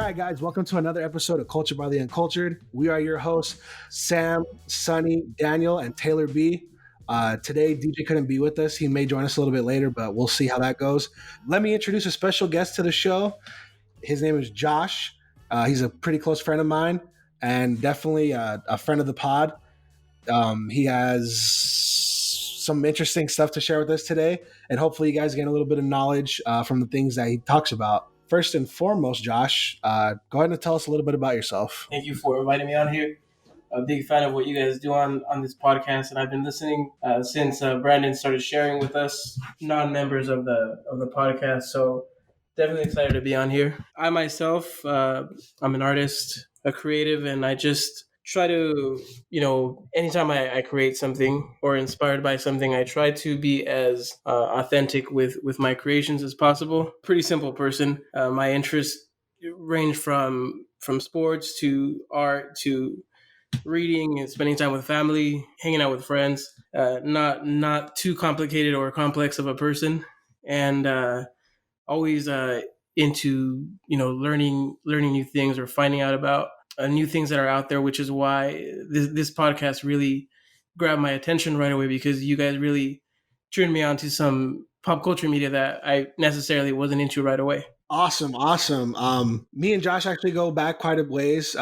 right, guys, welcome to another episode of Cultured by the Uncultured. We are your hosts, Sam, Sonny, Daniel, and Taylor B. Today, DJ couldn't be with us. He may join us a little bit later, but we'll see how that goes. Let me introduce a special guest to the show. His name is Josh. He's a pretty close friend of mine and definitely a friend of the pod. He has some interesting stuff to share with us today, and hopefully you guys gain a little bit of knowledge from the things that he talks about. First and foremost, Josh, go ahead and tell us a little bit about yourself. Thank you for inviting me on here. A big fan of what you guys do on this podcast, and I've been listening since Brandon started sharing with us non-members of the podcast. So definitely excited to be on here. I myself, I'm an artist, a creative, and I just try to, anytime I create something or inspired by something, I try to be as authentic with my creations as possible. Pretty simple person. My interests range from sports to art to reading and spending time with family, hanging out with friends. Not too complicated or complex of a person, and always into learning new things or finding out about new things that are out there, which is why this podcast really grabbed my attention right away, because you guys really turned me on to some pop culture media that I necessarily wasn't into right away. Awesome. Me and Josh actually go back quite a ways.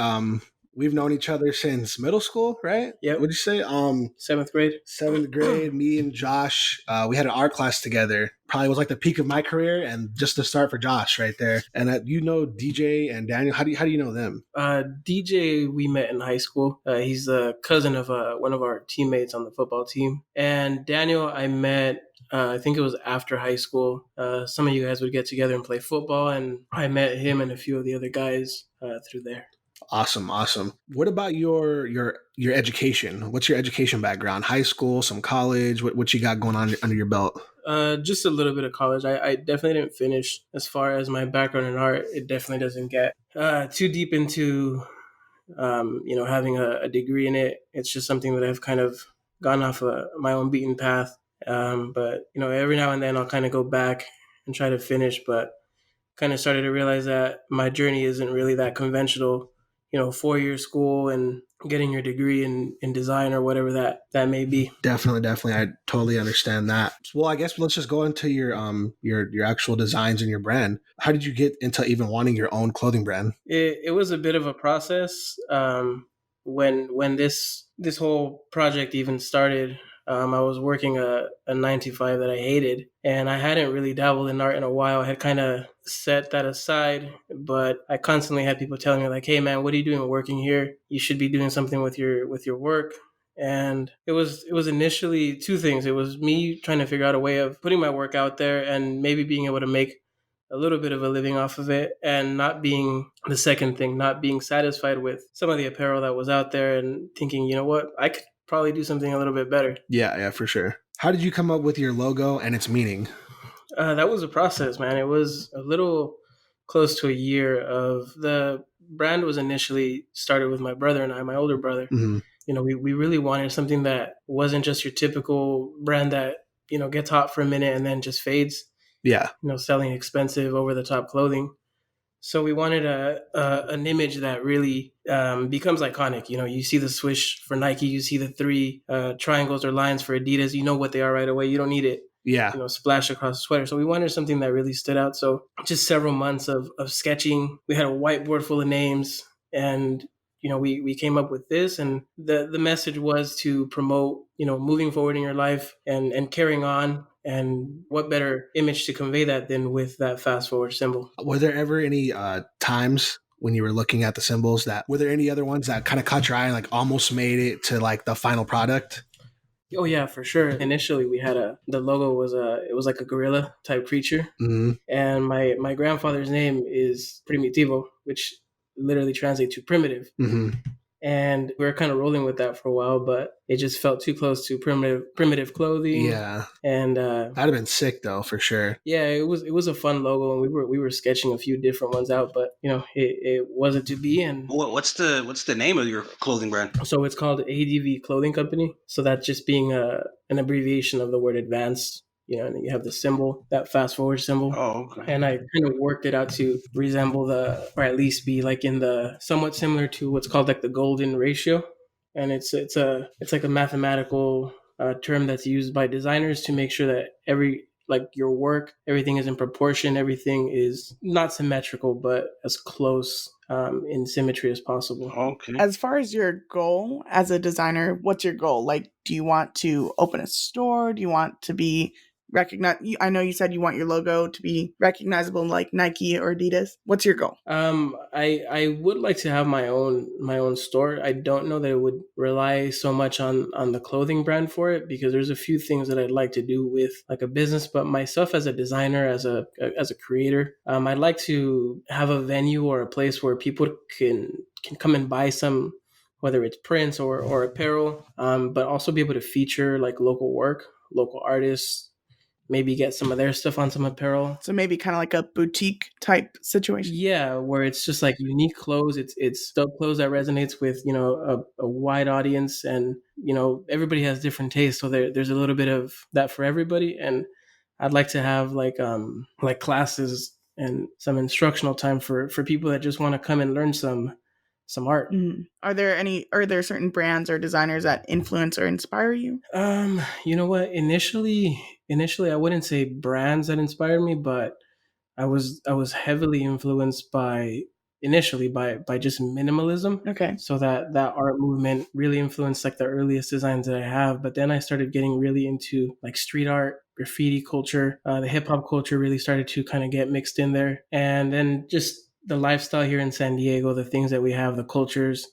We've known each other since middle school, right? Yeah. What'd you say? Seventh grade. Seventh grade. Me and Josh, we had an art class together. Probably was like the peak of my career, and just the start for Josh right there. And DJ and Daniel. How do you know them? DJ, we met in high school. He's the cousin of one of our teammates on the football team. And Daniel, I met. I think it was after high school. Some of you guys would get together and play football, and I met him and a few of the other guys through there. Awesome. What about your education? What's your education background? High school, some college? What you got going on under your belt? Just a little bit of college. I definitely didn't finish. As far as my background in art, it definitely doesn't get too deep into having a degree in it. It's just something that I've kind of gone off my own beaten path. But every now and then I'll kind of go back and try to finish, but kind of started to realize that my journey isn't really that conventional. 4-year school and getting your degree in design or whatever that may be. Definitely. I totally understand that. Well, I guess let's just go into your actual designs and your brand. How did you get into even wanting your own clothing brand? It was a bit of a process. When this whole project even started, I was working a 9-to-5 that I hated, and I hadn't really dabbled in art in a while. I had kind of set that aside, but I constantly had people telling me like, "Hey man, what are you doing working here? You should be doing something with your work." And it was initially two things. It was me trying to figure out a way of putting my work out there and maybe being able to make a little bit of a living off of it, and not being the second thing, not being satisfied with some of the apparel that was out there and thinking, you know what, I could probably do something a little bit better. Yeah, for sure. How did you come up with your logo and its meaning? That was a process, man. It was a little close to a year. Of the brand was initially started with my brother and I, my older brother. Mm-hmm. We really wanted something that wasn't just your typical brand that, gets hot for a minute and then just fades. Yeah. Selling expensive over the top clothing. So we wanted an image that really becomes iconic. You see the swoosh for Nike, you see the 3 triangles or lines for Adidas. You know what they are right away. You don't need it. Yeah. Splash across the sweater. So we wanted something that really stood out. So just several months of sketching. We had a whiteboard full of names, and we came up with this, and the message was to promote moving forward in your life and carrying on. And what better image to convey that than with that fast forward symbol? Were there ever any times when you were looking at the symbols were there any other ones that kind of caught your eye and like almost made it to like the final product? Oh yeah, for sure. Initially we had the logo was it was like a gorilla type creature. Mm-hmm. And my grandfather's name is Primitivo, which literally translates to primitive. Mm-hmm. And we were kind of rolling with that for a while, but it just felt too close to primitive clothing. Yeah. And that'd have been sick though, for sure. Yeah, it was a fun logo, and we were sketching a few different ones out, but it wasn't to be. And what's the name of your clothing brand? So it's called ADV Clothing Company. So that's just being an abbreviation of the word advanced. and you have the symbol, that fast forward symbol. Oh, okay. And I kind of worked it out to resemble or at least be like in the somewhat similar to what's called like the golden ratio. And it's like a mathematical term that's used by designers to make sure that your work, everything is in proportion, everything is not symmetrical, but as close in symmetry as possible. Okay. As far as your goal as a designer, what's your goal? Like, do you want to open a store? Do you want to be recognized? I know you said you want your logo to be recognizable like Nike or Adidas. What's your goal? I would like to have my own store. I don't know that it would rely so much on the clothing brand for it, because there's a few things that I'd like to do with like a business. But myself as a designer, as a creator, I'd like to have a venue or a place where people can come and buy some, whether it's prints or apparel, but also be able to feature like local work, local artists, maybe get some of their stuff on some apparel. So maybe kind of like a boutique type situation. Yeah, where it's just like unique clothes. It's still clothes that resonates with, a wide audience, and, everybody has different tastes. So there's a little bit of that for everybody. And I'd like to have like classes and some instructional time for people that just want to come and learn some art. Mm-hmm. Are there certain brands or designers that influence or inspire you? You know what? Initially I wouldn't say brands that inspired me, but I was heavily influenced initially by just minimalism. Okay. So that art movement really influenced like the earliest designs that I have. But then I started getting really into like street art, graffiti culture. The hip hop culture really started to kind of get mixed in there. And then just the lifestyle here in San Diego, the things that we have, the cultures,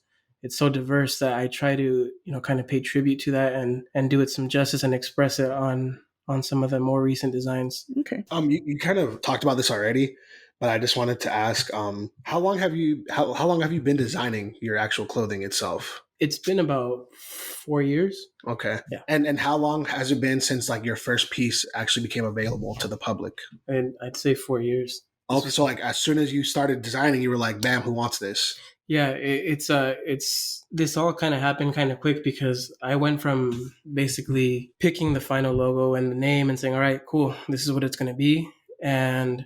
it's so diverse that I try to, kind of pay tribute to that and do it some justice and express it on some of the more recent designs. Okay. You kind of talked about this already, but I just wanted to ask, how long have you been designing your actual clothing itself? It's been about 4 years. Okay. Yeah. And how long has it been since like your first piece actually became available to the public? And I'd say 4 years. Okay, so like as soon as you started designing, you were like, "Bam, who wants this?" Yeah, it's this all kind of happened kind of quick, because I went from basically picking the final logo and the name and saying, "All right, cool, this is what it's going to be," and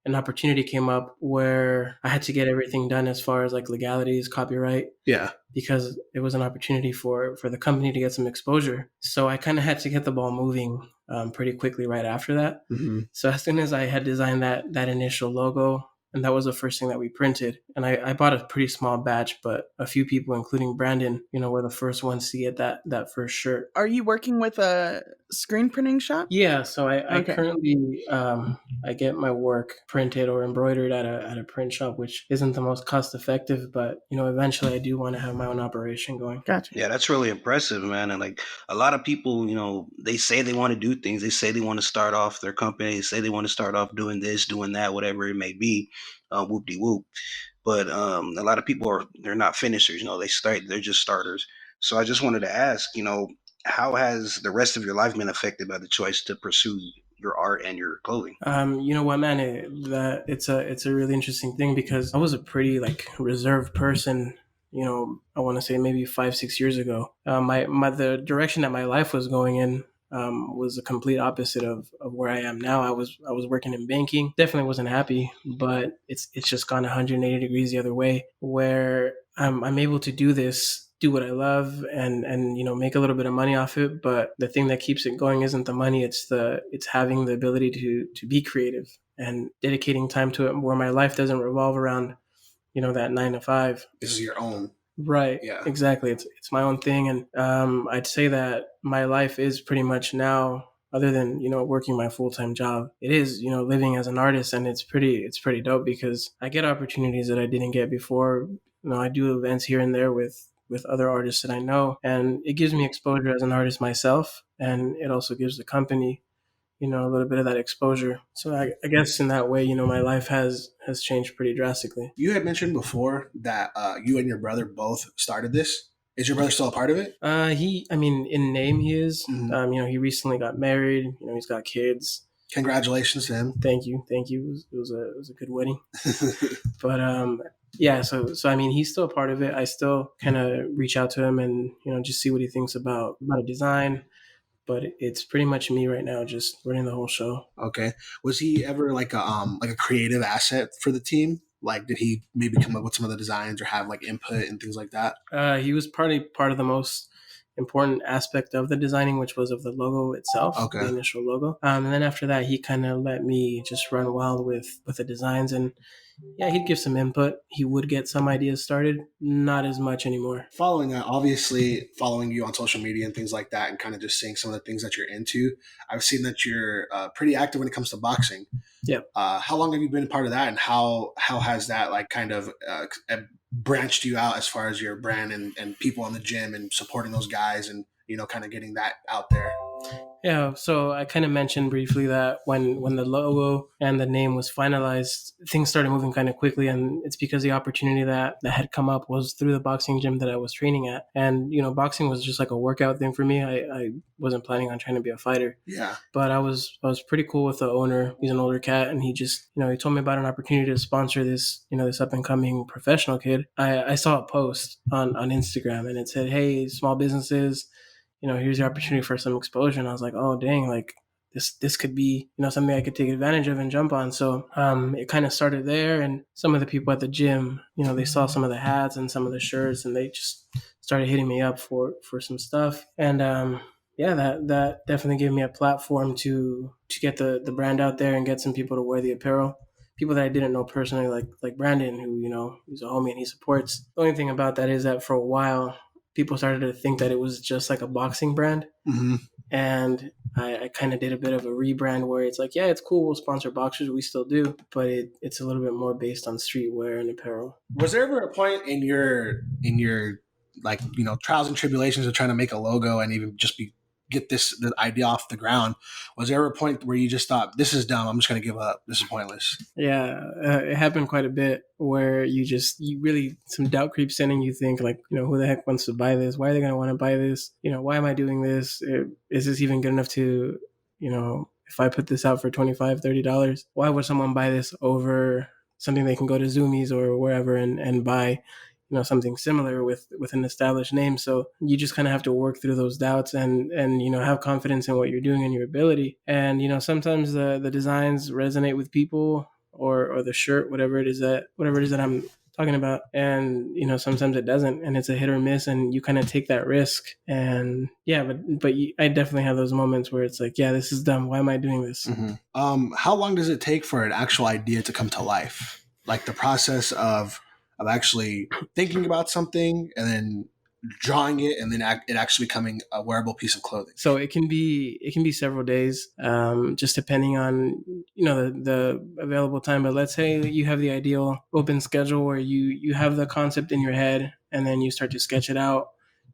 an opportunity came up where I had to get everything done as far as like legalities, copyright. Yeah. Because it was an opportunity for the company to get some exposure. So I kind of had to get the ball moving pretty quickly right after that. Mm-hmm. So as soon as I had designed that initial logo, and that was the first thing that we printed, and I bought a pretty small batch, but a few people, including Brandon, were the first ones to get that first shirt. Are you working with a screen printing shop? Yeah, so I Okay. currently I get my work printed or embroidered at a print shop, which isn't the most cost effective, but eventually I do want to have my own operation going. Gotcha. Yeah, that's really impressive, man. And like a lot of people, they say they want to do things. They say they want to start off their company. They say they want to start off doing this, doing that, whatever it may be. Whoop-de-whoop. But a lot of people they're not finishers. They're just starters. So I just wanted to ask, how has the rest of your life been affected by the choice to pursue your art and your clothing? You know what, man? It's a really interesting thing, because I was a pretty like reserved person. I want to say maybe 5-6 years ago. The direction that my life was going in was the complete opposite of where I am now. I was working in banking. Definitely wasn't happy, but it's just gone 180 degrees the other way, where I'm able to do what I love and make a little bit of money off it. But the thing that keeps it going isn't the money. It's having the ability to be creative and dedicating time to it, where my life doesn't revolve around, that 9 to 5. This is your own. Right. Yeah. Exactly. It's my own thing. And I'd say that my life is pretty much now, other than, working my full-time job, it is, living as an artist. And it's pretty dope, because I get opportunities that I didn't get before. I do events here and there with other artists that I know, and it gives me exposure as an artist myself. And it also gives the company, a little bit of that exposure. So I guess in that way, my life has changed pretty drastically. You had mentioned before that you and your brother both started this. Is your brother still a part of it? In name he is. Mhm. He recently got married. He's got kids. Congratulations to him. Thank you. It was a good wedding. But yeah, so he's still a part of it. I still kind of reach out to him and just see what he thinks about a design. but it's pretty much me right now, just running the whole show. Okay. Was he ever like a creative asset for the team? Like, did he maybe come up with some of the designs or have like input and things like that? He was probably part of the most important aspect of the designing, which was of the logo itself, Okay. the initial logo. And then after that, he kind of let me just run wild with the designs, and yeah, he'd give some input. He would get some ideas started, not as much anymore. Following that, obviously following you on social media and things like that, and kind of just seeing some of the things that you're into, I've seen that you're pretty active when it comes to boxing. Yep. How long have you been part of that, and how has that like kind of branched you out as far as your brand and people in the gym and supporting those guys and kind of getting that out there? Yeah, so I kind of mentioned briefly that when the logo and the name was finalized, things started moving kind of quickly, and it's because the opportunity that had come up was through the boxing gym that I was training at. And boxing was just like a workout thing for me. I wasn't planning on trying to be a fighter. Yeah. But I was pretty cool with the owner. He's an older cat, and he just he told me about an opportunity to sponsor this this up and coming professional kid. I saw a post on Instagram, and it said, "Hey, small businesses, here's your opportunity for some exposure." And I was like, oh, dang, like this could be, something I could take advantage of and jump on. So it kind of started there. And some of the people at the gym, they saw some of the hats and some of the shirts, and they just started hitting me up for some stuff. And yeah, that definitely gave me a platform to get the brand out there and get some people to wear the apparel. People that I didn't know personally, like Brandon, who, he's a homie and he supports. The only thing about that is that for a while, people started to think that it was just like a boxing brand. Mm-hmm. And I kind of did a bit of a rebrand where it's like, yeah, it's cool, we'll sponsor boxers, we still do, but it's a little bit more based on streetwear and apparel. Was there ever a point in your like trials and tribulations of trying to make a logo and even just get the idea off the ground? Was there ever a point where you just thought, this is dumb, I'm just going to give up, this is pointless? Yeah, it happened quite a bit where you really, some doubt creeps in and you think like, who the heck wants to buy this? Why are they going to want to buy this? Why am I doing this? Is this even good enough to, if I put this out for $25, $30, why would someone buy this over something they can go to Zoomies or wherever and buy something similar with an established name? So you just kind of have to work through those doubts and have confidence in what you're doing and your ability. And sometimes the designs resonate with people or the shirt, whatever it is that I'm talking about, and sometimes it doesn't, and it's a hit or miss, and you kind of take that risk. And yeah, but I definitely have those moments where it's like, yeah, this is dumb, why am I doing this? Mm-hmm. How long does it take for an actual idea to come to life? Like the process of actually thinking about something and then drawing it and then it actually becoming a wearable piece of clothing? So it can be several days, just depending on the available time. But let's say you have the ideal open schedule where you have the concept in your head and then you start to sketch it out.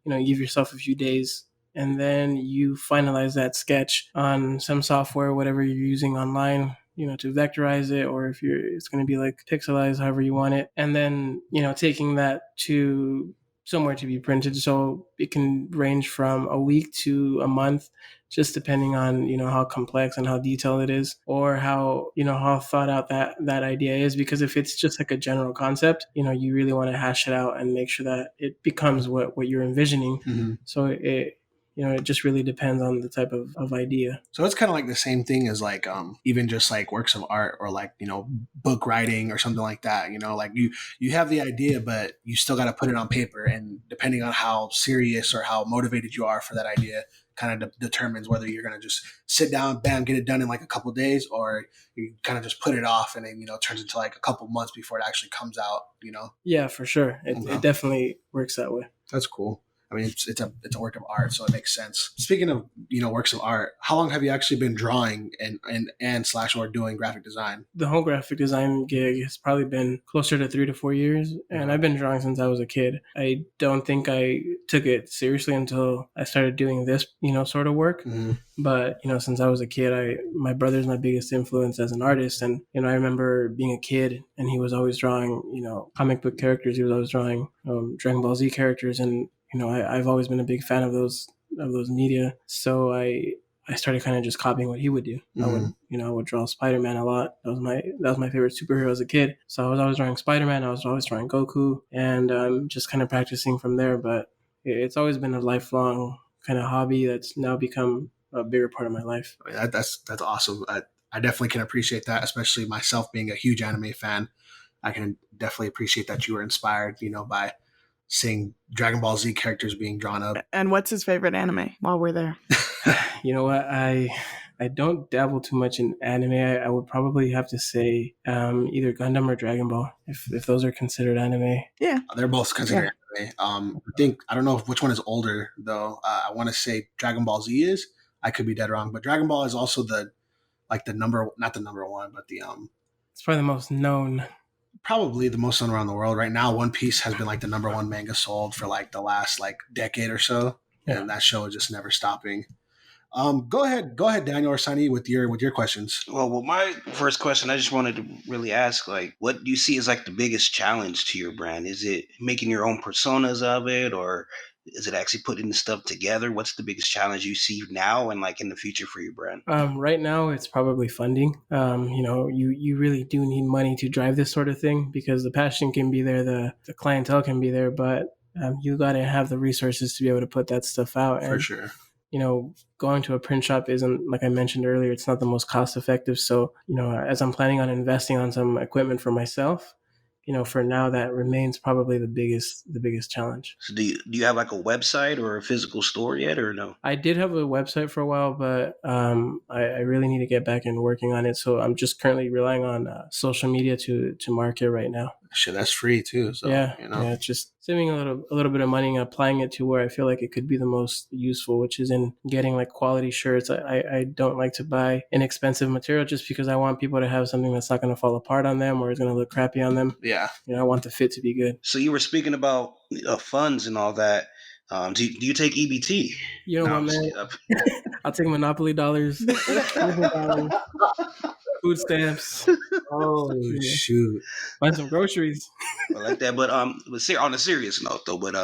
You give yourself a few days and then you finalize that sketch on some software, whatever you're using online, to vectorize it, or if it's going to be like pixelized, however you want it. And then, taking that to somewhere to be printed. So it can range from a week to a month, just depending on, how complex and how detailed it is, or how, how thought out that idea is. Because if it's just like a general concept, you really want to hash it out and make sure that it becomes what you're envisioning. Mm-hmm. So it just really depends on the type of idea. So it's kind of like the same thing as like even just like works of art or like book writing or something like that. Like you have the idea, but you still got to put it on paper, and depending on how serious or how motivated you are for that idea kind of determines whether you're going to just sit down, bam, get it done in like a couple of days, or you kind of just put it off and then turns into like a couple months before it actually comes out. Yeah, for sure. It definitely works that way. That's cool. I mean, it's a work of art, so it makes sense. Speaking of works of art, how long have you actually been drawing and slash or doing graphic design? The whole graphic design gig has probably been closer to 3 to 4 years, and I've been drawing since I was a kid. I don't think I took it seriously until I started doing this sort of work. Mm-hmm. But since I was a kid, my brother's my biggest influence as an artist, and I remember being a kid and he was always drawing comic book characters. He was always drawing Dragon Ball Z characters, and I've always been a big fan of those media. So I started kind of just copying what he would do. Mm-hmm. I would draw Spider-Man a lot. That was my favorite superhero as a kid. So I was always drawing Spider-Man. I was always drawing Goku, and just kind of practicing from there. But it's always been a lifelong kind of hobby that's now become a bigger part of my life. That's awesome. I definitely can appreciate that, especially myself being a huge anime fan. I can definitely appreciate that you were inspired, by seeing Dragon Ball Z characters being drawn up. And what's his favorite anime while we're there? You know what? I don't dabble too much in anime. I would probably have to say either Gundam or Dragon Ball, if those are considered anime. Yeah, They're both considered anime. I don't know which one is older though. I want to say Dragon Ball Z is. I could be dead wrong, but Dragon Ball is also not the number one, but It's probably the most known. Probably the most known around the world right now. One Piece has been like the number one manga sold for like the last like decade or so, and that show is just never stopping. Go ahead, Daniel or Sunny, with your questions. Well, my first question, I just wanted to really ask, like, what do you see as like the biggest challenge to your brand? Is it making your own personas of it, or is it actually putting the stuff together? What's the biggest challenge you see now and like in the future for your brand? Right now, it's probably funding. You really do need money to drive this sort of thing, because the passion can be there, the clientele can be there, but you got to have the resources to be able to put that stuff out. For sure. Going to a print shop isn't, like I mentioned earlier, it's not the most cost effective. So, as I'm planning on investing on some equipment for myself, for now, that remains probably the biggest challenge. So do you have like a website or a physical store yet, or no? I did have a website for a while, but I really need to get back and working on it. So I'm just currently relying on social media to market right now. Shit, that's free too. So yeah, just saving a little bit of money and applying it to where I feel like it could be the most useful, which is in getting like quality shirts. I don't like to buy inexpensive material just because I want people to have something that's not going to fall apart on them or is going to look crappy on them. Yeah, I want the fit to be good. So you were speaking about funds and all that. Do you take EBT? You know what, man? I'll take Monopoly dollars, food stamps. Oh shoot! Buy some groceries. I like that, but on a serious note though, but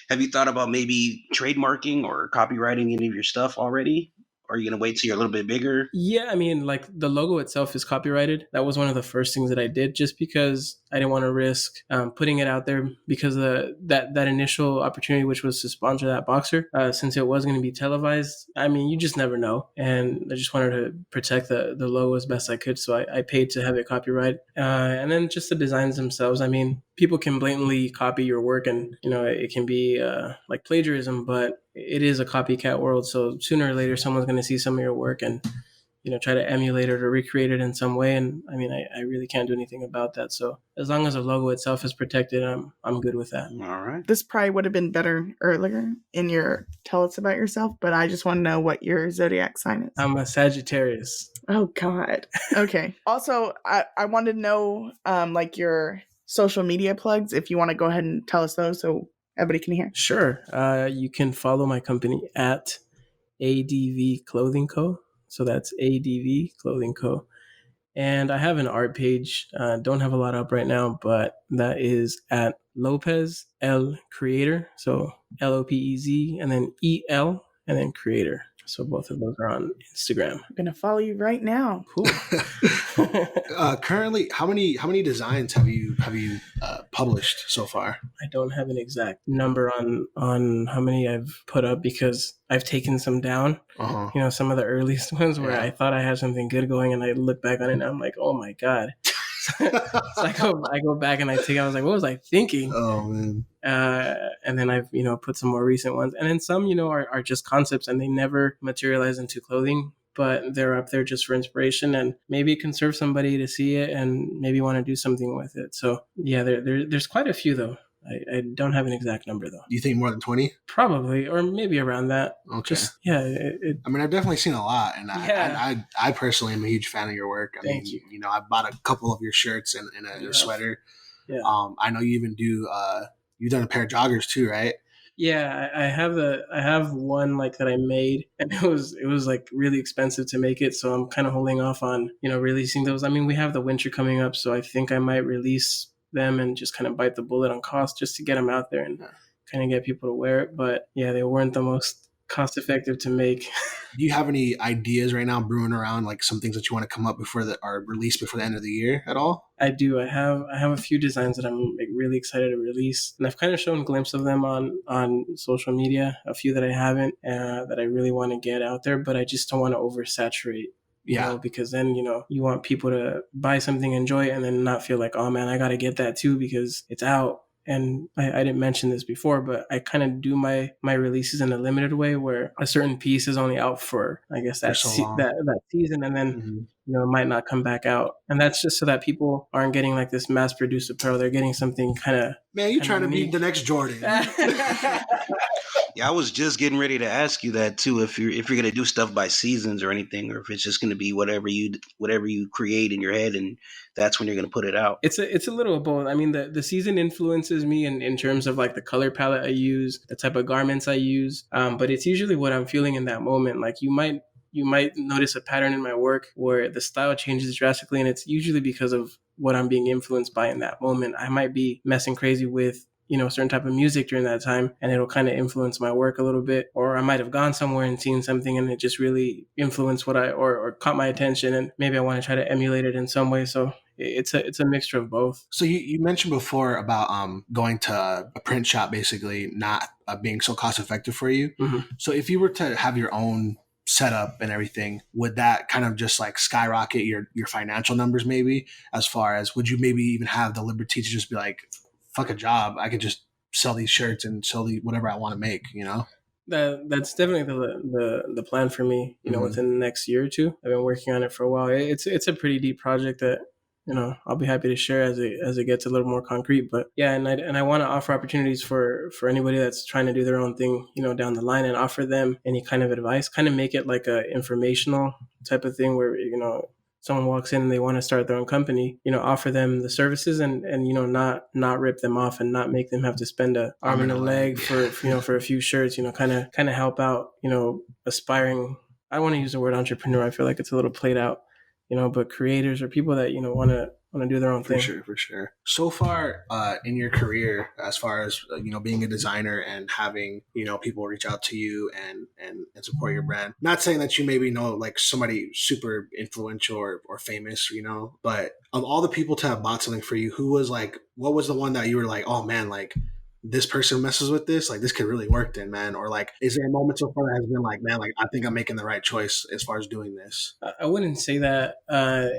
have you thought about maybe trademarking or copywriting any of your stuff already? Or are you gonna wait till you're a little bit bigger? Yeah, I mean, like the logo itself is copyrighted. That was one of the first things that I did, just because I didn't want to risk putting it out there, because that initial opportunity, which was to sponsor that boxer, since it was going to be televised. I mean, you just never know, and I just wanted to protect the logo as best I could, so I paid to have it copyrighted. And then just the designs themselves. I mean, people can blatantly copy your work, and it can be like plagiarism, but it is a copycat world. So sooner or later, someone's going to see some of your work and try to emulate it or recreate it in some way. And I mean, I really can't do anything about that. So as long as the logo itself is protected, I'm good with that. All right. This probably would have been better earlier in your tell us about yourself, but I just want to know what your zodiac sign is. I'm a Sagittarius. Oh God. Okay. Also, I wanted to know like your social media plugs, if you want to go ahead and tell us those so everybody can hear. Sure. You can follow my company at ADV Clothing Co. So that's ADV Clothing Co. And I have an art page. Don't have a lot up right now, but that is at Lopez L Creator. So LOPEZ and then EL and then Creator. So both of those are on Instagram. I'm gonna follow you right now. Cool. Currently, how many designs have you published so far? I don't have an exact number on how many I've put up, because I've taken some down. Uh-huh. Some of the earliest ones where I thought I had something good going, and I look back on it and I'm like, oh my God. So I go back and I was like, what was I thinking? Oh man. And then I've put some more recent ones, and then some are just concepts and they never materialize into clothing, but they're up there just for inspiration, and maybe it can serve somebody to see it and maybe want to do something with it. So yeah, there's quite a few though. I don't have an exact number though. Do you think more than 20? Probably, or maybe around that. Okay. I mean, I've definitely seen a lot, and I personally am a huge fan of your work. Thank you. I bought a couple of your shirts and a sweater. Yeah. I know you even do. You've done a pair of joggers too, right? Yeah, I have one like that I made, and it was like really expensive to make it, so I'm kind of holding off on releasing those. I mean, we have the winter coming up, so I think I might release them and just kind of bite the bullet on cost just to get them out there and kind of get people to wear it. But yeah, they weren't the most cost effective to make. Do you have any ideas right now brewing around, like some things that you want to come up before that are released before the end of the year at all? I do. I have a few designs that I'm like really excited to release, and I've kind of shown a glimpse of them on social media. A few that I haven't, that I really want to get out there, but I just don't want to oversaturate. You know, because then you want people to buy something, enjoy it, and then not feel like, oh man, I got to get that too because it's out. And I didn't mention this before, but I kind of do my releases in a limited way where a certain piece is only out for, I guess, that that season, and then it might not come back out. And that's just so that people aren't getting like this mass produced apparel. They're getting something kind of, man, you're trying to be the next Jordan. Yeah, I was just getting ready to ask you that too. If you're gonna do stuff by seasons or anything, or if it's just gonna be whatever you create in your head, and that's when you're gonna put it out. It's a little of both. I mean, the season influences me in terms of like the color palette I use, the type of garments I use. But it's usually what I'm feeling in that moment. Like you might notice a pattern in my work where the style changes drastically, and it's usually because of what I'm being influenced by in that moment. I might be messing crazy with a certain type of music during that time, and it'll kind of influence my work a little bit. Or I might have gone somewhere and seen something and it just really influenced what or caught my attention, and maybe I want to try to emulate it in some way. So it's a mixture of both. So you mentioned before about going to a print shop basically not being so cost effective for you. Mm-hmm. So if you were to have your own setup and everything, would that kind of just like skyrocket your financial numbers? Maybe as far as, would you maybe even have the liberty to just be like, fuck a job, I could just sell these shirts and sell whatever I want to make, That's definitely the plan for me, within the next year or two. I've been working on it for a while. It's a pretty deep project that I'll be happy to share as it gets a little more concrete. But yeah, and I want to offer opportunities for anybody that's trying to do their own thing, down the line, and offer them any kind of advice, kind of make it like a informational type of thing where someone walks in and they want to start their own company, offer them the services and not rip them off and not make them have to spend an arm and a leg for for a few shirts, kind of help out, aspiring. I don't want to use the word entrepreneur. I feel like it's a little played out, but creators or people that, want to do their own thing. For sure. So far in your career, as far as, being a designer and having, people reach out to you and support your brand, not saying that you maybe know like somebody super influential or famous, but of all the people to have bought something for you, what was the one that you were like, oh man, like this person messes with this, like this could really work then, man? Or like, is there a moment so far that has been like, man, like I think I'm making the right choice as far as doing this? I wouldn't say that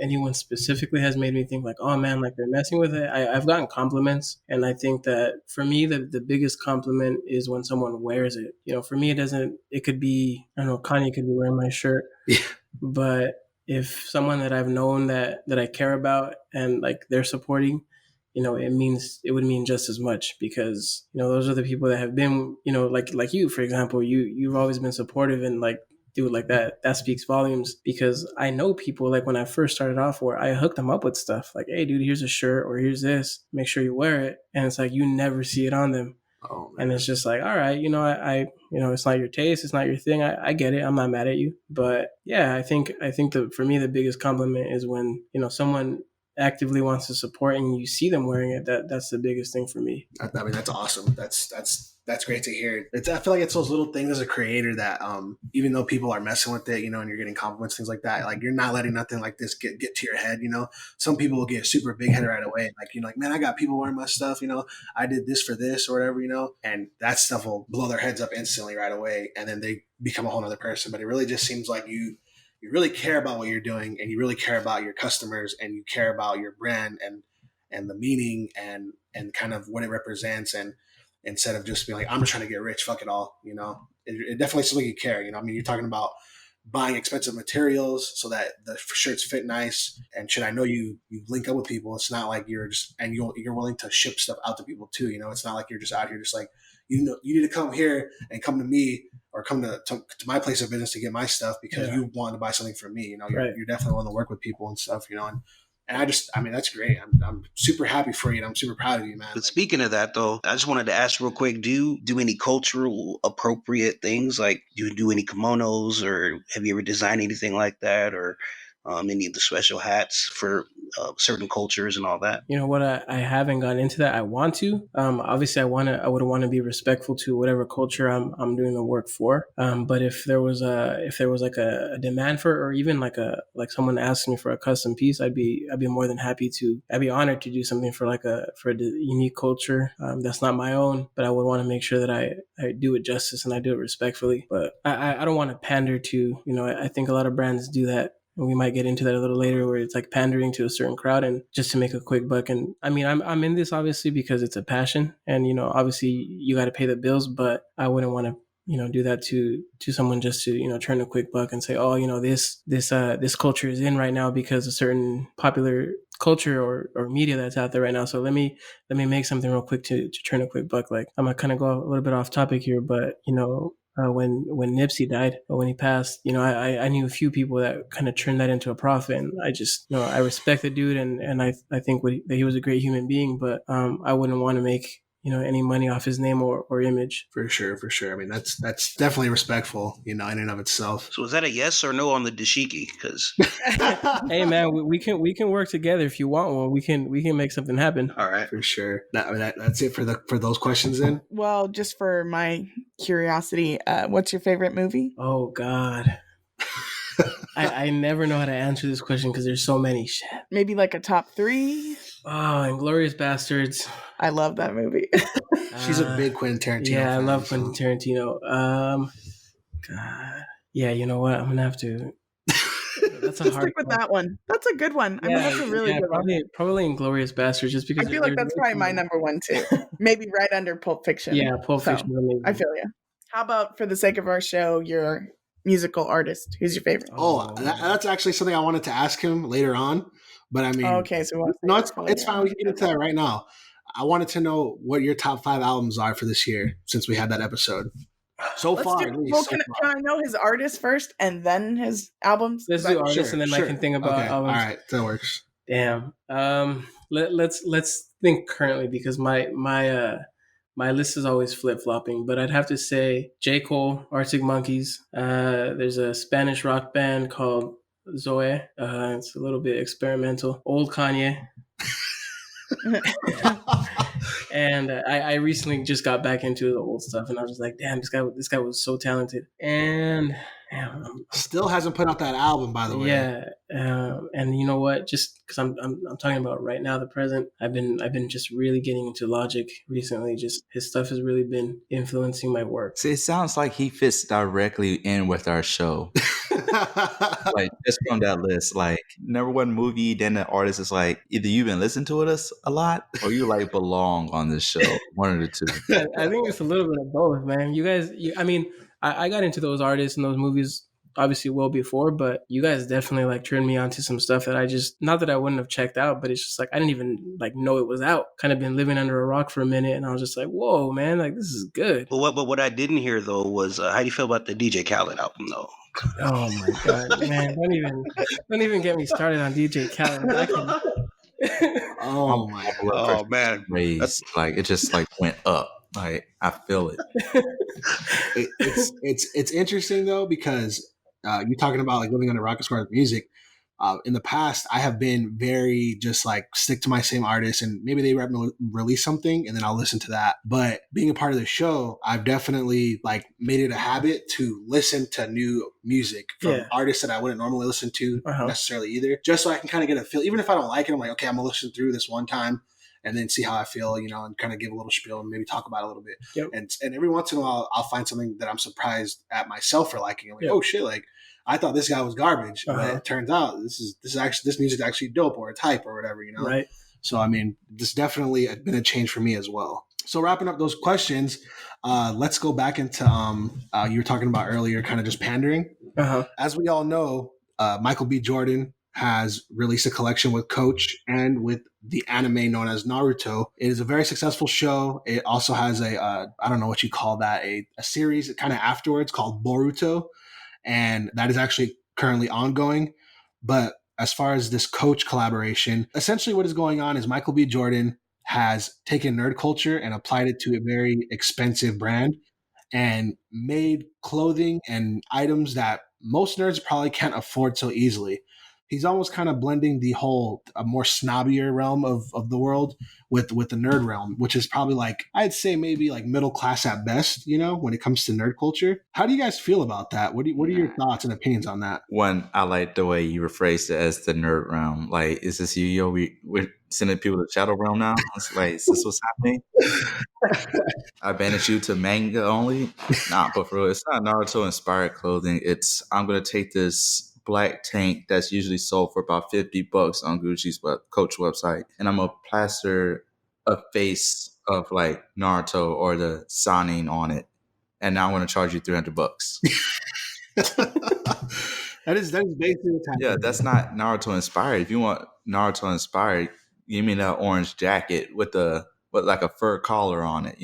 anyone specifically has made me think like, oh man, like they're messing with it. I've gotten compliments, and I think that for me, the biggest compliment is when someone wears it. For me, it could be, I don't know, Kanye could be wearing my shirt, but if someone that I've known that I care about and like they're supporting, it would mean just as much, because, those are the people that have been, like you, for example, you've always been supportive, and like, dude, like that speaks volumes, because I know people like when I first started off where I hooked them up with stuff like, hey dude, here's a shirt or here's this, make sure you wear it. And it's like, you never see it on them. Oh, and it's just like, all right, I it's not your taste, it's not your thing. I get it. I'm not mad at you. But yeah, I think for me, the biggest compliment is when, someone actively wants to support and you see them wearing it. That's the biggest thing for me. I mean, that's awesome. That's great to hear. I feel like it's those little things as a creator that even though people are messing with it, and you're getting compliments, things like that, like you're not letting nothing like this get to your head. Some people will get super big headed right away, like like, man, I got people wearing my stuff, I did this for this or whatever, and that stuff will blow their heads up instantly right away, and then they become a whole other person. But it really just seems like you really care about what you're doing, and you really care about your customers, and you care about your brand and the meaning and kind of what it represents. And instead of just being like, I'm just trying to get rich, fuck it all, it definitely seems like you care. I mean, you're talking about buying expensive materials so that the shirts fit nice. And I know you link up with people. It's not like you're just, and you're willing to ship stuff out to people too. It's not like you're just out here just like, you need to come here and come to me or come to my place of business to get my stuff because you want to buy something from me. You're definitely willing to work with people and stuff, and I mean, that's great. I'm super happy for you, and I'm super proud of you, man. But speaking of that, though, I just wanted to ask real quick, do you do any cultural appropriate things? Like, do you do any kimonos, or have you ever designed anything like that? Or any of the special hats for certain cultures and all that? You know what? I haven't gotten into that. I want to. Obviously, I would want to be respectful to whatever culture I'm doing the work for. But if there was like a demand for it, or even like someone asked me for a custom piece, I'd be more than happy to. I'd be honored to do something for for a unique culture that's not my own. But I would want to make sure that I do it justice and I do it respectfully. But I don't want to pander to. I think a lot of brands do that, and we might get into that a little later, where it's like pandering to a certain crowd and just to make a quick buck. And I mean, I'm in this obviously because it's a passion, and obviously you got to pay the bills, but I wouldn't want to do that to someone just to turn a quick buck and say, oh, this culture is in right now because a certain popular culture or media that's out there right now. So let me make something real quick to turn a quick buck. Like, I'm gonna kind of go a little bit off topic here, but when Nipsey died, or when he passed, I knew a few people that kind of turned that into a profit, and I just, I respect the dude, and I think that he was a great human being, but I wouldn't want to make any money off his name or image. For sure. I mean, that's definitely respectful, in and of itself. So is that a yes or no on the dashiki? Because hey man, we can work together if you want one. We can make something happen. All right, for sure. That's it for those questions then. Well, just for my curiosity, what's your favorite movie? Oh God. I never know how to answer this question because there's so many. Shit. Maybe like a top 3. Oh, Inglourious Bastards. I love that movie. She's a big Quentin Tarantino. Yeah, fan, I love Quentin Tarantino. God. Yeah, you know what? I'm gonna have to. That's a hard. Stick with that one. That's a good one. I mean, that's a really good one. Probably Inglourious Bastards, just because I feel like that's probably my number one too. Maybe right under Pulp Fiction. Yeah, Pulp Fiction. So, I feel you. How about, for the sake of our show, your musical artist? Who's your favorite? That's actually something I wanted to ask him later on, but I mean, okay, so it's fine. We can get into that right now. I wanted to know what your top 5 albums are for this year, since we had that episode. So far, can I know his artist first and then his albums? Let's do artists, and then I can think about albums. All right, that works. Damn. Let's think currently, because my list is always flip-flopping, but I'd have to say J. Cole, Arctic Monkeys. There's a Spanish rock band called Zoe. It's a little bit experimental. Old Kanye. And I recently just got back into the old stuff, and I was just like, damn, this guy was so talented. And still hasn't put out that album, by the way. Yeah, and you know what? Just because I'm talking about right now, the present. I've been just really getting into Logic recently. Just his stuff has really been influencing my work. See, it sounds like he fits directly in with our show. Like, just from that list, like, number one movie, then the artist is like, either you've been listening to us a lot, or you like belong on this show. One of the two. I think it's a little bit of both, man. You guys, I mean, I got into those artists and those movies obviously well before, but you guys definitely like turned me on to some stuff that I just, not that I wouldn't have checked out, but it's just like I didn't even like know it was out. Kind of been living under a rock for a minute, and I was just like, whoa, man, like this is good. But what I didn't hear though was how do you feel about the DJ Khaled album though? Oh my god, man! Don't even get me started on DJ Khaled. Oh my god! Oh man, raised. Like, it just like went up. Like, I feel it. It's interesting though, because you're talking about like living under a rock as far as music. In the past, I have been very just like stick to my same artist, and maybe they release something and then I'll listen to that. But being a part of the show, I've definitely like made it a habit to listen to new music from artists that I wouldn't normally listen to necessarily either, just so I can kind of get a feel. Even if I don't like it, I'm like, okay, I'm gonna listen through this one time and then see how I feel, and kind of give a little spiel and maybe talk about it a little bit. Yep. And every once in a while, I'll find something that I'm surprised at myself for liking. I'm like, oh shit, like I thought this guy was garbage, but it turns out this music's actually dope, or it's hype or whatever, Right. So I mean, this definitely been a change for me as well. So wrapping up those questions, let's go back into you were talking about earlier, kind of just pandering. As we all know, Michael B. Jordan has released a collection with Coach and with the anime known as Naruto. It is a very successful show. It also has I don't know what you call that, a series kind of afterwards called Boruto. And that is actually currently ongoing. But as far as this Coach collaboration, essentially what is going on is Michael B. Jordan has taken nerd culture and applied it to a very expensive brand and made clothing and items that most nerds probably can't afford so easily. he's almost kind of blending the whole a more snobbier realm of the world with the nerd realm, which is probably like, I'd say maybe like middle class at best, when it comes to nerd culture. How do you guys feel about that? What are your thoughts and opinions on that? One, I like the way you rephrased it as the nerd realm. Like, is this you, yo? We're sending people to Shadow Realm now? It's like, is this what's happening? I banish you to manga only? Nah, but for real, it's not Naruto inspired clothing. I'm gonna take this black tank that's usually sold for about $50 on Gucci's Coach website, and I'm gonna plaster a face of like Naruto or the signing on it, and now I'm gonna charge you $300. That is basically what's happening. Yeah, that's not Naruto inspired. If you want Naruto inspired, give me that orange jacket with like a fur collar on it,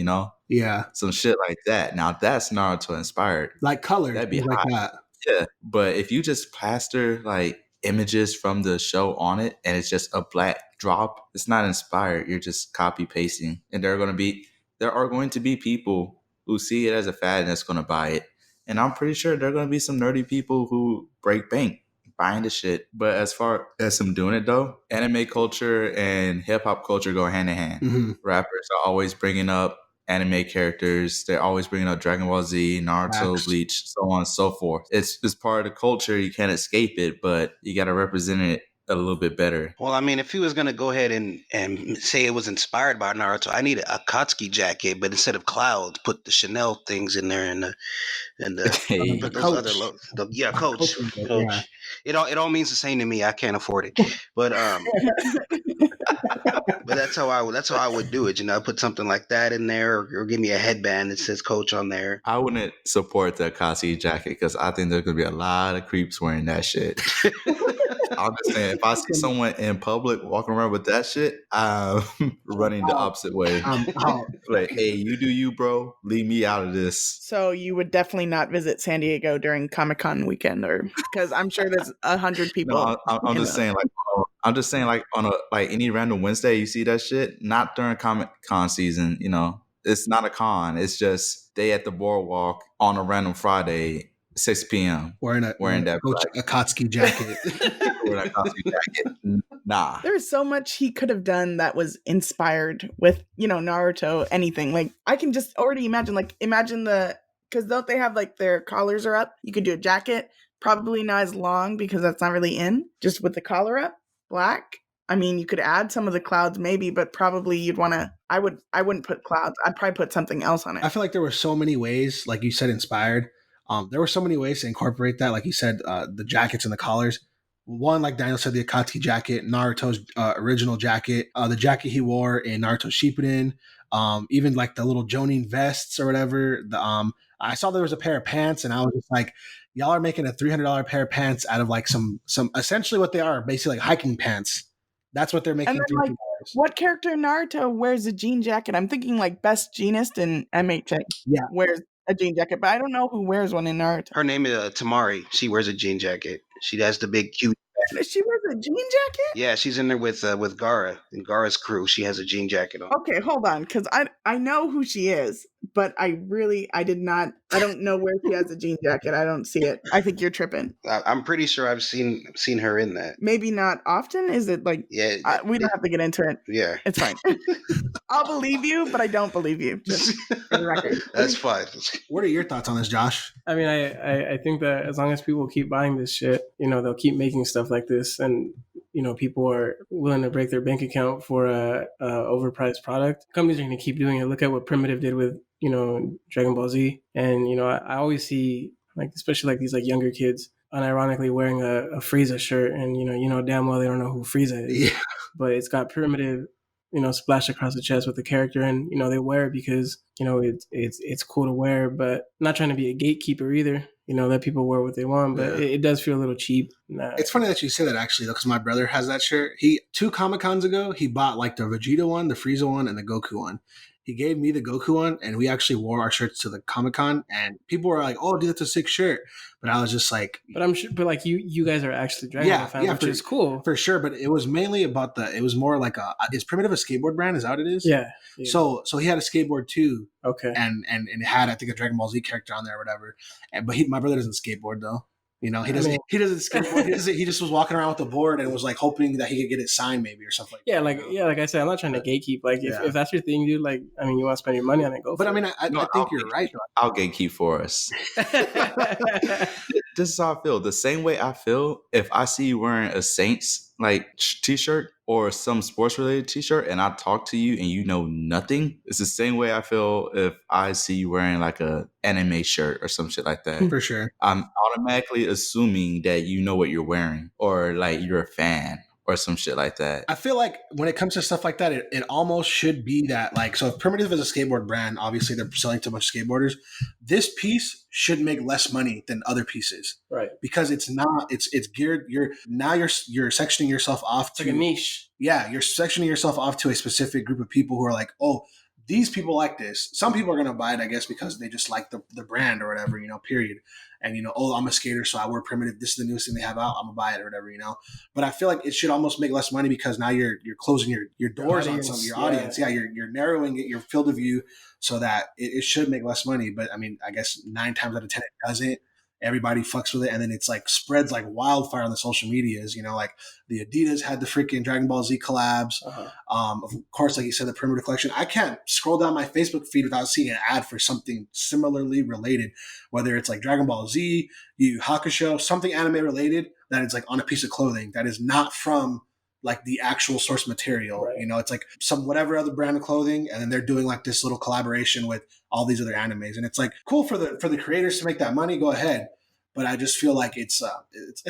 Yeah, some shit like that. Now that's Naruto inspired. like color, That'd be like hot. that. Yeah, but if you just plaster like images from the show on it and it's just a black drop, it's not inspired. You're just copy pasting, and there are going to be people who see it as a fad and that's going to buy it. And I'm pretty sure there are going to be some nerdy people who break bank buying the shit. But as far as them doing it though, anime culture and hip hop culture go hand in hand. Mhm. Rappers are always bringing up anime characters. They're always bringing up Dragon Ball Z, Naruto, Facts. Bleach, so on and so forth. It's part of the culture. You can't escape it, but you got to represent it a little bit better. Well, I mean, if he was gonna go ahead and say it was inspired by Naruto, I need a Akatsuki jacket, but instead of clouds, put the Chanel things in there and Hey, put those Coach. other Coach. Yeah. It all means the same to me. I can't afford it, but but that's how I would do it. Put something like that in there, or give me a headband that says Coach on there. I wouldn't support the Akatsuki jacket because I think there's going to be a lot of creeps wearing that shit. I'm just saying, if I see someone in public walking around with that shit, I'm running the opposite way. Like, hey, you do you, bro. Leave me out of this. So you would definitely not visit San Diego during Comic-Con weekend, or because I'm sure there's 100 people. No, I'm just saying, like on a any random Wednesday, you see that shit. Not during Comic-Con season, It's not a con. It's just they at the boardwalk on a random Friday, 6 p.m. wearing that Coach Akatsuki jacket. Wearing that Akatsuki jacket. Nah. There's so much he could have done that was inspired with, Naruto, anything. Like, I can just already imagine because don't they have like their collars are up? You could do a jacket, probably not as long because that's not really in, just with the collar up, black. I mean, you could add some of the clouds maybe, but probably you'd want to, I wouldn't put clouds. I'd probably put something else on it. I feel like there were so many ways, like you said, inspired. There were so many ways to incorporate that, like you said, the jackets and the collars. One, like Daniel said, the Akatsuki jacket, Naruto's original jacket, the jacket he wore in Naruto Shippuden, even like the little Jonin vests or whatever. I saw there was a pair of pants, and I was just like, y'all are making a $300 pair of pants out of like some essentially what they are, basically like hiking pants. That's what they're making. And then, like, what character in Naruto wears a jean jacket? I'm thinking like Best Jeanist in MHA wears a jean jacket, but I don't know who wears one in Naruto. Her name is Tamari. She wears a jean jacket. She has the big cute. She wears a jean jacket? Yeah, she's in there with Gara and Gara's crew. She has a jean jacket on. Okay, hold on, because I know who she is, but I don't know where she has a jean jacket. I don't see it. I think you're tripping. I'm pretty sure I've seen her in that. Maybe not often. Is it like? Yeah, we don't have to get into it. Yeah, it's fine. I'll believe you, but I don't believe you. Just for the record. That's fine. What are your thoughts on this, Josh? I mean, I think that as long as people keep buying this shit, they'll keep making stuff like this, and people are willing to break their bank account for a overpriced product. Companies are going to keep doing it. Look at what Primitive did with Dragon Ball Z, and I always see, like, especially like these like younger kids unironically wearing a Frieza shirt, and damn well they don't know who Frieza is, but it's got Primitive splashed across the chest with the character, and they wear it because it's cool to wear, but not trying to be a gatekeeper either. Let people wear what they want, but it does feel a little cheap. It's funny that you say that, actually, though, because my brother has that shirt. 2 Comic-Cons ago, he bought like the Vegeta one, the Frieza one, and the Goku one. He gave me the Goku one, and we actually wore our shirts to the Comic-Con, and people were like, "Oh, dude, that's a sick shirt." But I was just like, "But I'm sure." But like you guys are actually Dragon Ball fans, which is cool for sure. But it was mainly about it was more like is Primitive a skateboard brand? Is that what it is? Yeah. So he had a skateboard too. Okay. And it had, I think, a Dragon Ball Z character on there or whatever. But my brother doesn't skateboard though. You know, he I doesn't mean- he doesn't skateboard. He just was walking around with a board and was like hoping that he could get it signed maybe or something like Yeah, that. like you know? like I said, I'm not trying to gatekeep. Like Yeah. if that's your thing, dude. Like I mean, you want to spend your money on it, go. But for I mean, it. I think you're right. I'll gatekeep for us. This is how I feel. The same way I feel if I see you wearing a Saints like t-shirt or some sports related t-shirt and I talk to you and you know nothing. It's the same way I feel if I see you wearing like a anime shirt or some shit like that. For sure. I'm automatically assuming that you know what you're wearing or like you're a fan or some shit like that. I feel like when it comes to stuff like that, it almost should be that, like, so if Primitive is a skateboard brand, obviously they're selling to a bunch of skateboarders. This piece should make less money than other pieces, right? Because it's not. It's geared. You're sectioning yourself off It's to like a niche. Yeah, you're sectioning yourself off to a specific group of people who are like, oh, these people like this. Some people are gonna buy it, I guess, because they just like the brand or whatever, you know. Period. And you know, oh, I'm a skater, so I wear Primitive. This is the newest thing they have out. I'm gonna buy it or whatever, you know. But I feel like it should almost make less money because now you're closing your doors on some of your audience. Yeah, you're narrowing it, your field of view, so that it should make less money. But I mean, I guess 9 times out of 10 it doesn't. Everybody fucks with it, and then it's like spreads like wildfire on the social medias. You know, like the Adidas had the freaking Dragon Ball Z collabs. Of course, like you said, the Perimeter Collection. I can't scroll down my Facebook feed without seeing an ad for something similarly related, whether it's like Dragon Ball Z, Yu Yu Hakusho, something anime related that is like on a piece of clothing that is not from like the actual source material. Right. You know, it's like some whatever other brand of clothing, and then they're doing like this little collaboration with all these other animes, and it's like cool for the creators to make that money. Go ahead, but I just feel like it's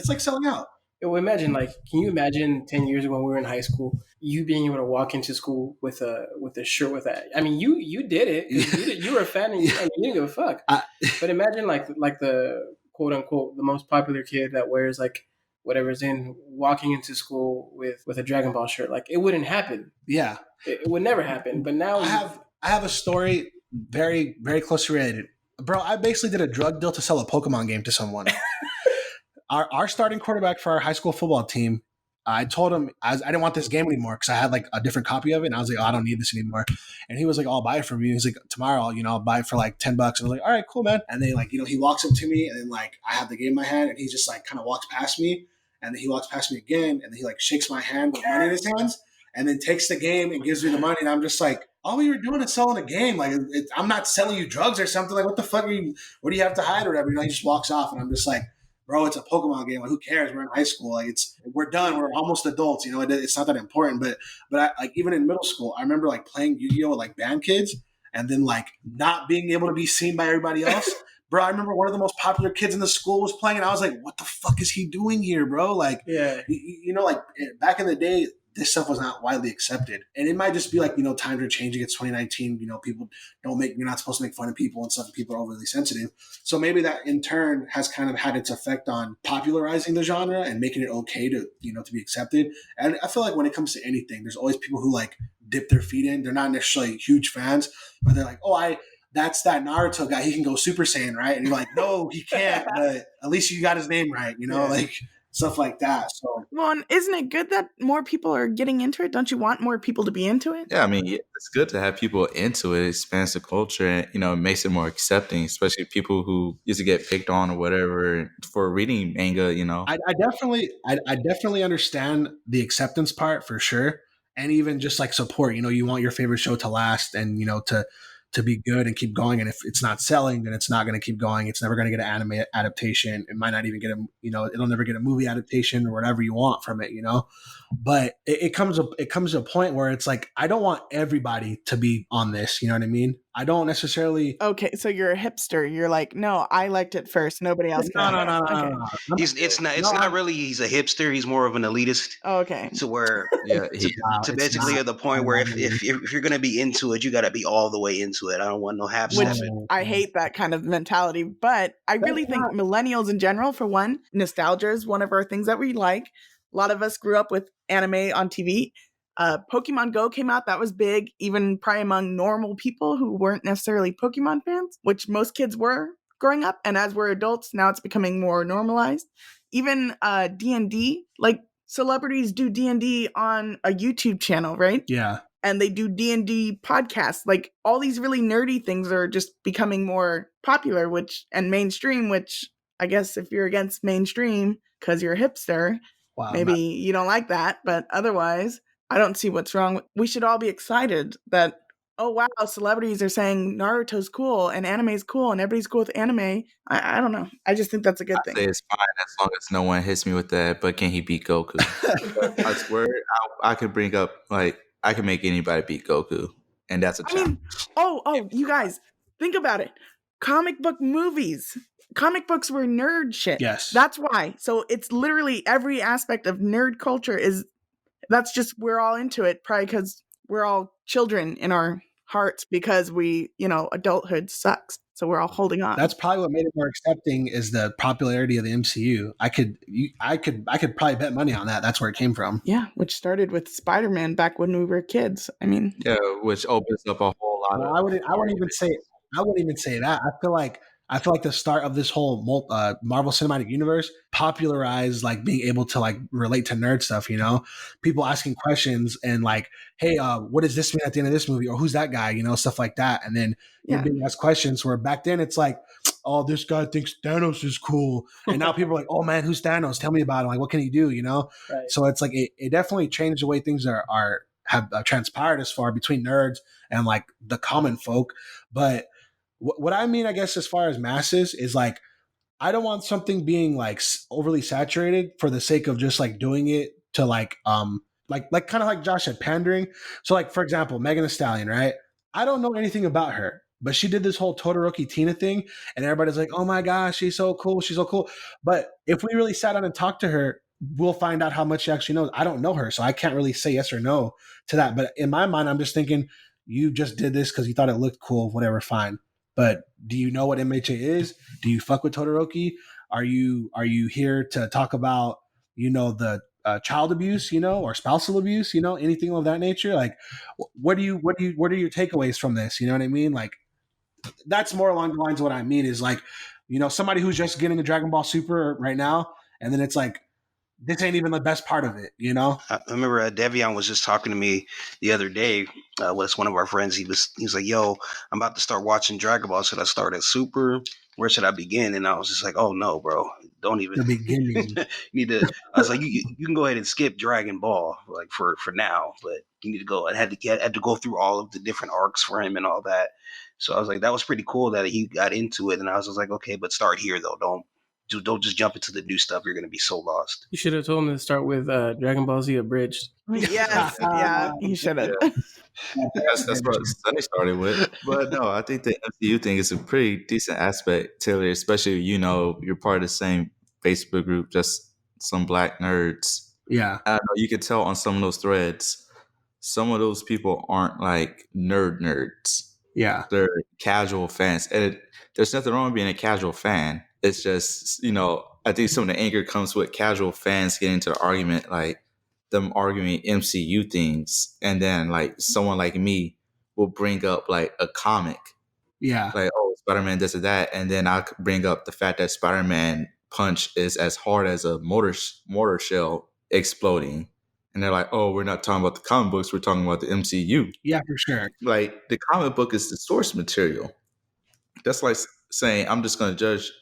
like selling out. Well, imagine, like, can you imagine 10 years ago when we were in high school, you being able to walk into school with a shirt with that? I mean, you did it. You were a fan and you didn't give a fuck. But imagine like the quote unquote the most popular kid that wears like whatever's in walking into school with a Dragon Ball shirt. Like, it wouldn't happen. Yeah, it would never happen. But now I have a story very, very closely related, bro. I basically did a drug deal to sell a Pokemon game to someone. Our starting quarterback for our high school football team, I told him I didn't want this game anymore because I had like a different copy of it, and I was like, oh, I don't need this anymore. And he was like, oh, I'll buy it from you. He's like, tomorrow, you know, I'll buy it for like $10. And I was like, all right, cool, man. And then like, you know, he walks up to me, and then like I have the game in my hand, and he just like kind of walks past me, and then he walks past me again, and then he like shakes my hand with money in his hands, and then takes the game and gives me the money, and I'm just like, all we were doing is selling a game. Like, I'm not selling you drugs or something. Like, what the fuck what do you have to hide or whatever? You know, he just walks off, and I'm just like, bro, it's a Pokemon game. Like, who cares? We're in high school. Like, we're done. We're almost adults. You know, it's not that important. But I, like, even in middle school, I remember like playing Yu-Gi-Oh with like band kids, and then like not being able to be seen by everybody else. Bro, I remember one of the most popular kids in the school was playing, and I was like, what the fuck is he doing here, bro? Like, yeah, you know, like back in the day, this stuff was not widely accepted. And it might just be like, you know, times are changing. It's 2019. You know, people you're not supposed to make fun of people and stuff. And people are overly sensitive. So maybe that in turn has kind of had its effect on popularizing the genre and making it okay to, you know, to be accepted. And I feel like when it comes to anything, there's always people who like dip their feet in. They're not necessarily huge fans, but they're like, oh, that's that Naruto guy. He can go Super Saiyan, right? And you're like, no, he can't. But at least you got his name right, you know, like stuff like that. So, well, and isn't it good that more people are getting into it? Don't you want more people to be into it? Yeah, I mean, it's good to have people into it. It expands the culture and, you know, it makes it more accepting, especially people who used to get picked on or whatever for reading manga, you know. I definitely understand the acceptance part for sure. And even just like support, you know, you want your favorite show to last and, you know, to be good and keep going. And if it's not selling, then it's not going to keep going. It's never going to get an anime adaptation. It might not even get it'll never get a movie adaptation or whatever you want from it, you know. But it comes to a point where it's like, I don't want everybody to be on this. You know what I mean? I don't necessarily. Okay, so you're a hipster. You're like, no, I liked it first. Nobody else. No. It's not really. He's a hipster. He's more of an elitist. Oh, okay. To where, Yeah, to basically at the point where if you're gonna be into it, you got to be all the way into it. I don't want no half step. I hate that kind of mentality, but I really think millennials in general, for one, nostalgia is one of our things that we like. A lot of us grew up with anime on TV. Pokemon Go came out. That was big, even probably among normal people who weren't necessarily Pokemon fans, which most kids were growing up. And as we're adults, now it's becoming more normalized. Even D&D, like celebrities do D&D on a YouTube channel, right? Yeah. And they do D&D podcasts. Like, all these really nerdy things are just becoming more popular, and mainstream, which I guess if you're against mainstream because you're a hipster, Wow, maybe you don't like that. But otherwise, I don't see what's wrong. We should all be excited that, oh, wow, celebrities are saying Naruto's cool and anime's cool and everybody's cool with anime. I don't know. I just think that's a good I thing. say it's fine as long as no one hits me with that. But can he beat Goku? I swear, I could bring up like I can make anybody beat Goku, and that's a I challenge. mean, you guys, think about it. Comic book movies. Comic books were nerd shit. Yes. That's why. So it's literally every aspect of nerd culture that's just, we're all into it, probably because we're all children in our hearts because adulthood sucks. So we're all holding on. That's probably what made it more accepting is the popularity of the MCU. I could probably bet money on that. That's where it came from. Yeah, which started with Spider-Man back when we were kids. I mean, Yeah, which opens up a whole lot Well, of. I wouldn't even say that. I feel like the start of this whole Marvel Cinematic Universe popularized like being able to like relate to nerd stuff. You know, people asking questions and like, hey, what does this mean at the end of this movie, or who's that guy? You know, stuff like that. And then you're being asked questions. Where back then it's like, oh, this guy thinks Thanos is cool, and now people are like, oh man, who's Thanos? Tell me about him. Like, what can he do? You know, Right. so it's like it definitely changed the way things have transpired as far between nerds and like the common folk. But what I mean, I guess, as far as masses is like, I don't want something being like overly saturated for the sake of just like doing it to like kind of like Josh said, pandering. So like, for example, Megan Thee Stallion, right? I don't know anything about her, but she did this whole Todoroki Tina thing, and everybody's like, oh my gosh, she's so cool, she's so cool. But if we really sat down and talked to her, we'll find out how much she actually knows. I don't know her, so I can't really say yes or no to that. But in my mind, I'm just thinking, you just did this because you thought it looked cool, whatever, fine. But do you know what MHA is? Do you fuck with Todoroki? Are you here to talk about the child abuse, or spousal abuse, anything of that nature? Like, what are your takeaways from this? You know what I mean? Like, that's more along the lines of what I mean is like, somebody who's just getting a Dragon Ball Super right now, and then it's like, this ain't even the best part of it, I remember Devion was just talking to me the other day. Was one of our friends. He was like, "Yo, I'm about to start watching Dragon Ball. Should I start at Super? Where should I begin?" And I was just like, "Oh no, bro, don't even." The beginning. You need to. I was like, "You can go ahead and skip Dragon Ball, like for now, but you need to go." I had to go through all of the different arcs for him and all that. So I was like, that was pretty cool that he got into it. And I was just like, okay, but start here though. Don't just jump into the new stuff. You're going to be so lost. You should have told him to start with Dragon Ball Z Abridged. yes, yeah, you should have. That's what Sunny started with. But no, I think the MCU thing is a pretty decent aspect, Taylor, especially you're part of the same Facebook group, just some black nerds. Yeah. I know you can tell on some of those threads, some of those people aren't like nerds. Yeah. They're casual fans. And there's nothing wrong with being a casual fan. It's just, I think some of the anger comes with casual fans getting into the argument, like them arguing MCU things. And then like someone like me will bring up like a comic. Yeah. Like, oh, Spider-Man this or that. And then I'll bring up the fact that Spider-Man punch is as hard as a mortar shell exploding. And they're like, oh, we're not talking about the comic books. We're talking about the MCU. Yeah, for sure. Like the comic book is the source material. That's like saying I'm just going to judge.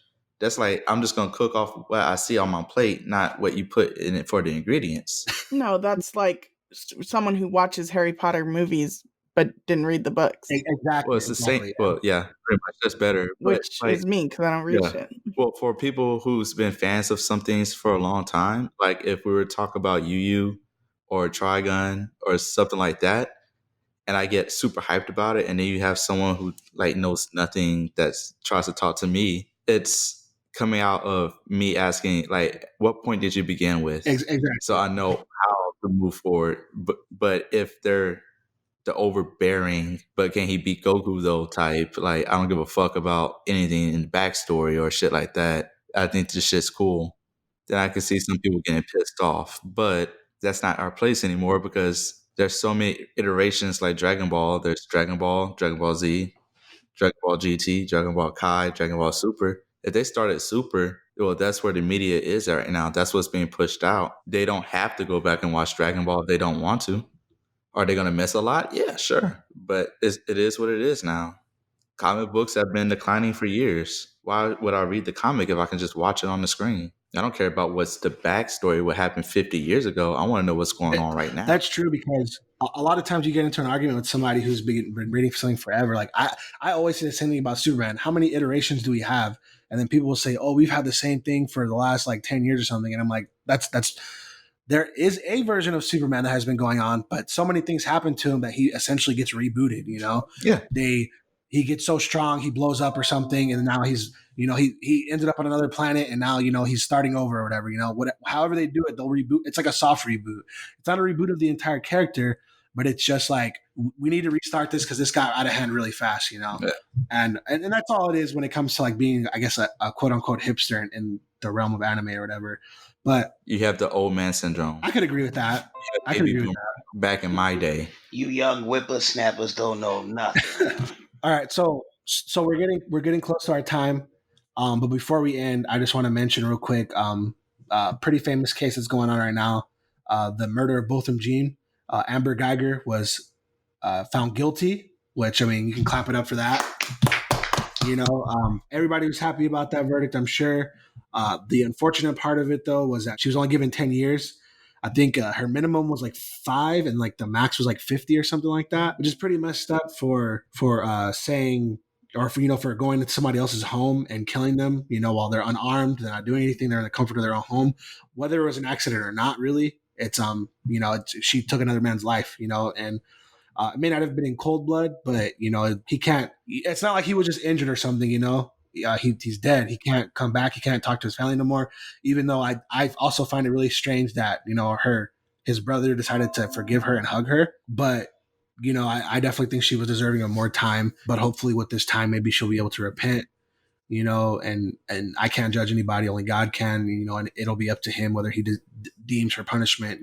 That's like I'm just going to cook off what I see on my plate, not what you put in it for the ingredients. No, that's like someone who watches Harry Potter movies but didn't read the books. Exactly. Well, it's the same. Yeah. Well, yeah, pretty much. That's better. Which is me because I don't read shit. Well, for people who's been fans of some things for a long time, like if we were to talk about Yu or Trigun or something like that, and I get super hyped about it, and then you have someone who like knows nothing that tries to talk to me, it's coming out of me asking, like, what point did you begin with? Exactly. So I know how to move forward. But if they're the overbearing, but can he beat Goku though type, like, I don't give a fuck about anything in the backstory or shit like that, I think this shit's cool, then I can see some people getting pissed off. But that's not our place anymore because there's so many iterations like Dragon Ball. There's Dragon Ball, Dragon Ball Z, Dragon Ball GT, Dragon Ball Kai, Dragon Ball Super. If they start at Super, well, that's where the media is right now. That's what's being pushed out. They don't have to go back and watch Dragon Ball if they don't want to. Are they going to miss a lot? Yeah, sure. But it is what it is now. Comic books have been declining for years. Why would I read the comic if I can just watch it on the screen? I don't care about what's the backstory, what happened 50 years ago. I want to know what's going on right now. That's true, because a lot of times you get into an argument with somebody who's been reading something forever. Like I always say the same thing about Superman. How many iterations do we have? And then people will say, "Oh, we've had the same thing for the last like 10 years or something." And I'm like, that's there is a version of Superman that has been going on, but so many things happen to him that he essentially gets rebooted. Yeah. He gets so strong, he blows up or something, and now he's he ended up on another planet, and now he's starting over or whatever. However they do it, they'll reboot. It's like a soft reboot. It's not a reboot of the entire character, but it's just like, we need to restart this because this got out of hand really fast. Yeah. And that's all it is when it comes to like being, I guess, a quote unquote hipster in the realm of anime or whatever. But You have the old man syndrome. I could agree with that. I could agree with that. Back in my day. You young whippersnappers don't know nothing. All right, so we're getting close to our time, but before we end, I just want to mention real quick, pretty famous case that's going on right now, the murder of Botham Jean. Amber Geiger was found guilty, which, I mean, you can clap it up for that. Everybody was happy about that verdict, I'm sure. The unfortunate part of it, though, was that she was only given 10 years. I think her minimum was like 5, and like the max was like 50 or something like that, which is pretty messed up for saying, or for going to somebody else's home and killing them, while they're unarmed, they're not doing anything, they're in the comfort of their own home, whether it was an accident or not. Really, it's she took another man's life, and it may not have been in cold blood, but he can't. It's not like he was just injured or something, he's dead. He can't come back. He can't talk to his family no more. Even though I also find it really strange that his brother decided to forgive her and hug her. But I definitely think she was deserving of more time. But hopefully, with this time, maybe she'll be able to repent. And I can't judge anybody. Only God can. And it'll be up to him whether he deems her punishment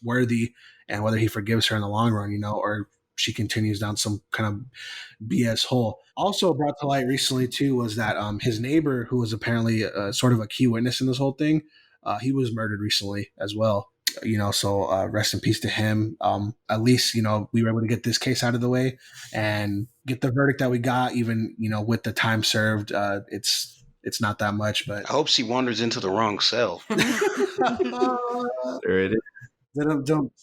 worthy, and whether he forgives her in the long run. Or she continues down some kind of BS hole. Also brought to light recently too was that his neighbor, who was apparently sort of a key witness in this whole thing, he was murdered recently as well. So rest in peace to him. At least we were able to get this case out of the way and get the verdict that we got. Even with the time served, it's not that much. But I hope she wanders into the wrong cell. There it is. Don't.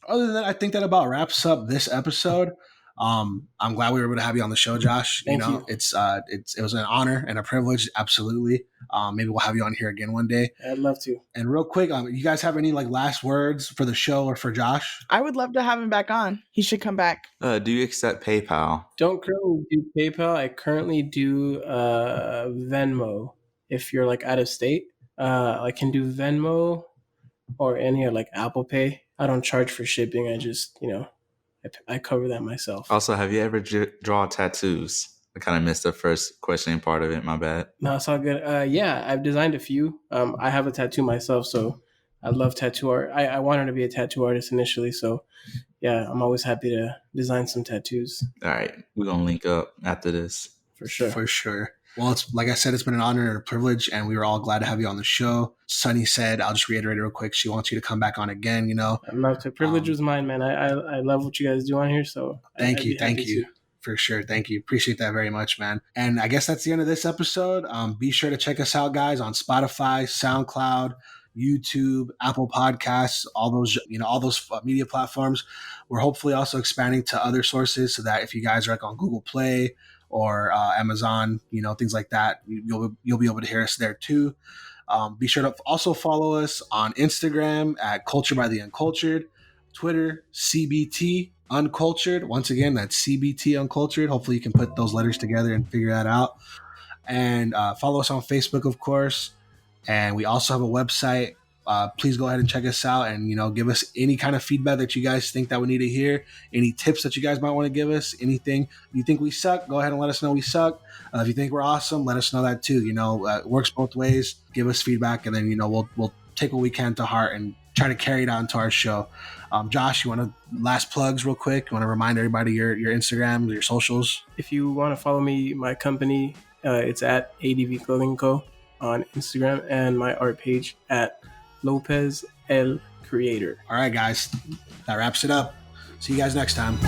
Other than that, I think that about wraps up this episode. I'm glad we were able to have you on the show, Josh. Thank you. It was an honor and a privilege. Absolutely. Maybe we'll have you on here again one day. I'd love to. And real quick, you guys have any like last words for the show or for Josh? I would love to have him back on. He should come back. Do you accept PayPal? Don't currently do PayPal. I currently do Venmo. If you're like out of state, I can do Venmo or any like Apple Pay. I don't charge for shipping. I just, I cover that myself. Also, have you ever draw tattoos? I kind of missed the first questioning part of it. My bad. No, it's all good. Yeah, I've designed a few. I have a tattoo myself, so I love tattoo art. I wanted to be a tattoo artist initially, so yeah, I'm always happy to design some tattoos. All right, we're going to link up after this. For sure. For sure. Well, it's like I said, it's been an honor and a privilege, and we were all glad to have you on the show. Sunny said, I'll just reiterate it real quick, she wants you to come back on again, I'd love to. Privilege was mine, man. I love what you guys do on here, so thank you. For sure. Thank you. Appreciate that very much, man. And I guess that's the end of this episode. Be sure to check us out, guys, on Spotify, SoundCloud, YouTube, Apple Podcasts, all those media platforms. We're hopefully also expanding to other sources so that if you guys are like on Google Play or Amazon, things like that, you'll be able to hear us there too. Be sure to also follow us on Instagram at Culture by the Uncultured, Twitter, CBT Uncultured. Once again, that's CBT Uncultured. Hopefully you can put those letters together and figure that out. And follow us on Facebook, of course. And we also have a website. Please go ahead and check us out and, give us any kind of feedback that you guys think that we need to hear, any tips that you guys might want to give us, anything. If you think we suck, go ahead and let us know we suck. If you think we're awesome, let us know that too. It works both ways. Give us feedback, and then, we'll take what we can to heart and try to carry it out into our show. Josh, you want to last plugs real quick? You want to remind everybody your Instagram, your socials? If you want to follow me, my company, it's at ADV Clothing Co on Instagram, and my art page at Lopez El Creator. All right, guys, that wraps it up. See you guys next time.